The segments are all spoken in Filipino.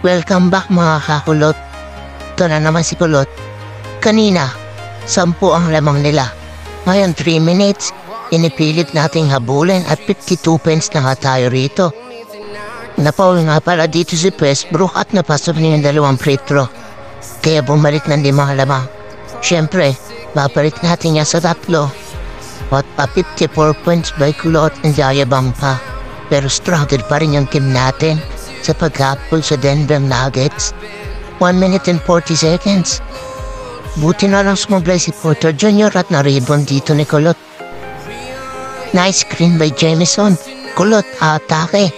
Welcome back mga kakulot. Ito na naman si Kulot. Kanina, 10 ang lamang nila. Ngayon 3 minutes, inipilit nating habulin at 52 pence na nga tayo rito. Napaul nga pala dito si Westbrook at napasok niya yung 2 free throw. Kaya bumalik ng 5 lamang. Siyempre, babalik natin niya sa 3. At pa 54 points by Kulot ang yayabang pa. Pero struggle pa rin yung team natin sa pagkapul sa Denver Nuggets. 1 minute and 40 seconds. Buti na lang sumablay si Porter Jr. at na-rebound dito ni Kulot. Nice screen by Jamison. Kulot, atake.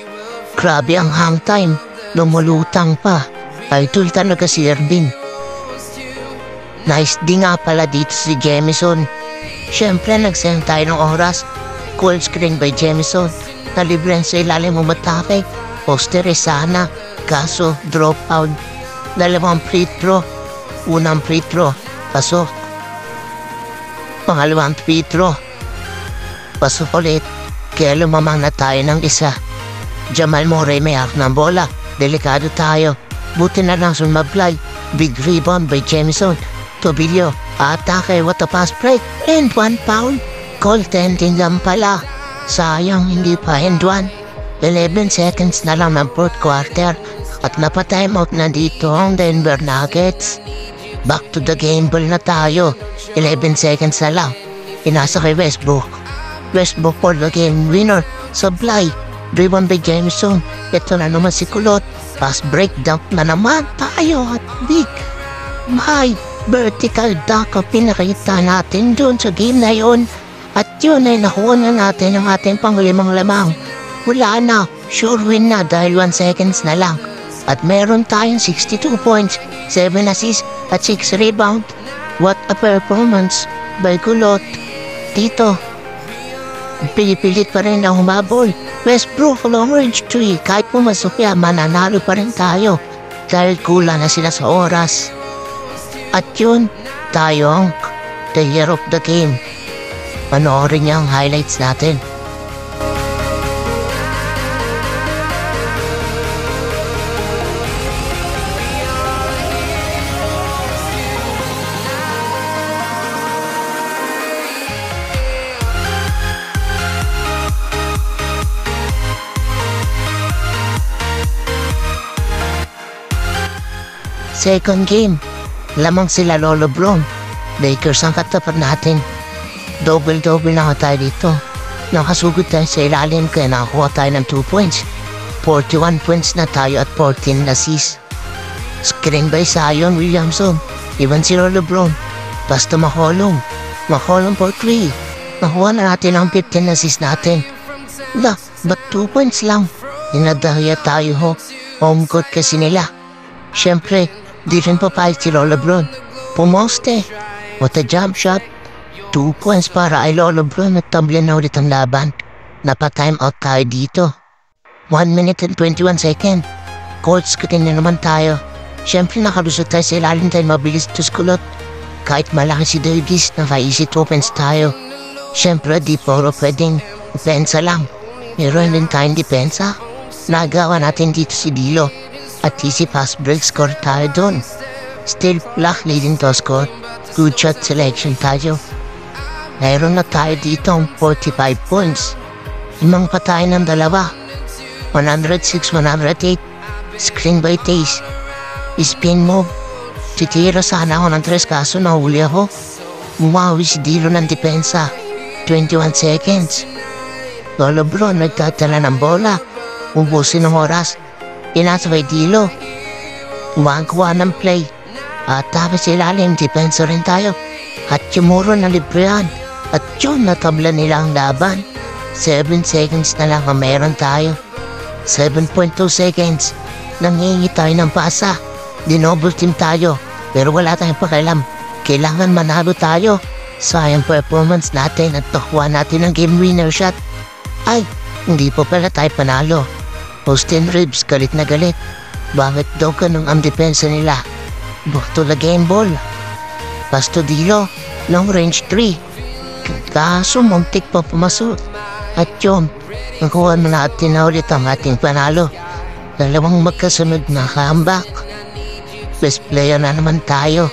Grabe ang hang time. Lumulutang pa. Idol talaga si Irving. Nice di nga pala dito si Jamison. Siyempre, nagsayang tayo ng oras. Cool screen by Jamison. Nalibren sa ilalim umatake. Poster sana, kaso drop out. 2 free throw. 1 free throw, pasok. 2 free throw, pasok ulit. Kaya lumamang na tayo ng 1. Jamal Murray may hak ng bola. Delikado tayo. Buti na lang sumablay. Big rebound by Jamison. Tobillo, atake, what a pass break. And 1 foul. Goaltending lang pala. Sayang, hindi pa end 1. 11 seconds na lang ng 4th quarter at napatime out na dito ang Denver Nuggets. Back to the game ball na tayo. 11 seconds na lang. Inasa kay Westbrook. Westbrook for the game winner. Sablay. Rebound by Jameson. Ito na naman si Kulot. Pass breakdown na naman tayo at big. May vertical dunk ang pinakita natin dun sa game na yun. At yun ay nakuha na natin ang ating pang-5 lamang. Wala na, sure win na dahil 1 seconds na lang. At meron tayong 62 points, 7 assists at 6 rebound. What a performance by Kulot. Dito, pilipilit pa rin na humabol. Westbrook long range 3, kahit pumasok yan, mananalo pa rin tayo. Dahil kulang na sila sa oras. At yun, tayong the year of the game. Panoorin niya ang highlights natin. Second game, lamang sila Lolo Brown. Lakers ang katapat natin. Double-double na tayo dito. Nakasugod tayo sa ilalim kaya nakakuha tayo ng 2 points. 41 points na tayo at 14 assists. Screen by Zion Williamson. Iwan si Lolo Brown. Basta makulong. Makulong for 3. Nakuha na natin ang 15 assists natin. Ba't 2 points lang? Inadahaya tayo ho. Home court kasi nila. Siyempre, di rin papayag si Lolo Brown. Pumoste. What a jump shot. 2 points para ay Lolo Brown at tablan na ulit ang laban. Napa-time out tayo dito. 1 minute and 21 seconds. Court screen na naman tayo. Siyempre nakalusot tayo sa ilalim tayo mabilis to Kulot. Kahit malaki si Davis, naka-easy 2 points tayo. Siyempre di puro pwedeng depensa lang. Meron din tayong depensa. Nagawa natin dito si Dilo. At easy pass break score tayo doon. Still black leading to score. Good shot selection tayo. Mayroon na tayo dito ang 45 points. 5 pa tayo ng 2. 106-108. Screen by Taze. Spin move. Titira sana ako ng 3 kaso nahuli ako. Umawi si Dilo ng depensa. 21 seconds. Lolo Brown nagtatala ng bola. Ubusin ng oras. Inasa kay Dilo. Umagawa ng play. At tapos ilalim, depensa rin tayo. At Yumuro na librehan. At yun, natabla nila ang laban. 7 seconds na lang ang meron tayo. 7.2 seconds. Nangingi tayo ng pasa. Dinoble team tayo. Pero wala tayong pakialam. Kailangan manalo tayo. Sayang performance natin at nakuha natin ang game winner shot. Ay, hindi po pala tayo panalo. Austin Reeves galit na galit. Bakit daw ganun ang depensa nila? Back to the game ball. Pass to Dilo. Long range 3. Kaso muntik pa pumasok. At yun, nakuha na natin na ulit ang ating panalo. Dalawang magkasunod na comeback. Best player na naman tayo.